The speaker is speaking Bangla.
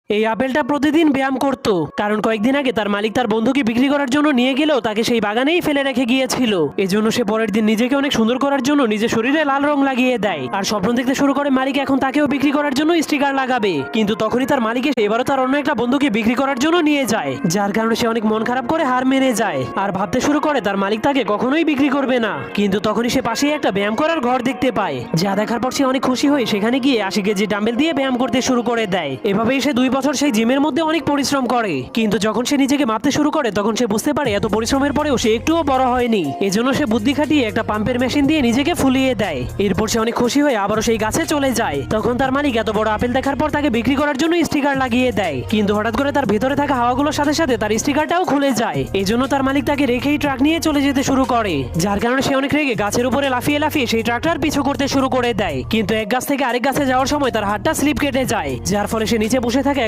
এই আপেলটা প্রতিদিন ব্যায়াম করত, কারণ কয়েকদিন আগে তার মালিক তার বন্ধুকে বিক্রি করার জন্য নিয়ে গেলেও তাকে সেই বাগানেই ফেলে রেখে গিয়েছিল। এজন্য সে পরের দিন নিজেকে অনেক সুন্দর করার জন্য নিজের শরীরে লাল রং লাগিয়ে দেয় আর স্বপ্ন দেখতে শুরু করে মালিক এখন তাকেও বিক্রি করার জন্য স্টিকার লাগাবে। কিন্তু তখনই তার মালিক এসে এবারও তার অন্য একটা বন্ধুকে বিক্রি করার জন্য নিয়ে যায়, যার কারণে সে অনেক মন খারাপ করে হার মেনে যায় আর ভাবতে শুরু করে তার মালিক তাকে কখনোই বিক্রি করবে না। কিন্তু তখনই সে পাশেই একটা ব্যায়াম করার ঘর দেখতে পায়, যা দেখার পর সে অনেক খুশি হয়ে সেখানে গিয়ে 80 কেজি ডাম্বেল দিয়ে ব্যায়াম করতে শুরু করে দেয়। এভাবেই সে 2 বছর সেই জিমের মধ্যে অনেক পরিশ্রম করে, কিন্তু যখন সে নিজেকে মাপতে শুরু করে তখন সে বুঝতে পারে এত পরিশ্রমের পরেও সে একটুও বড় হয়নি। এজন্য সে বুদ্ধি খাটিয়ে একটা পাম্পের মেশিন দিয়ে নিজেকে ফুলিয়ে দেয়। এরপর সে অনেক খুশি হয়ে আবারও সেই গাছে চলে যায়। তখন তার মালিক এত বড় আপেল দেখার পর তাকে বিক্রি করার জন্য স্টিকার লাগিয়ে দেয়, কিন্তু হঠাৎ করে তার ভেতরে থাকা হাওয়াগুলোর সাথে সাথে তার স্টিকারটাও খুলে যায়। এজন্য তার মালিক তাকে রেখেই ট্রাক নিয়ে চলে যেতে শুরু করে, যার কারণে সে অনেক রেগে গাছের উপরে লাফিয়ে লাফিয়ে সেই ট্রাকটার পিছু করতে শুরু করে দেয়। কিন্তু এক গাছ থেকে আরেক গাছে যাওয়ার সময় তার হাতটা স্লিপ কেটে যায়, যার ফলে সে নিচে বসে থাকা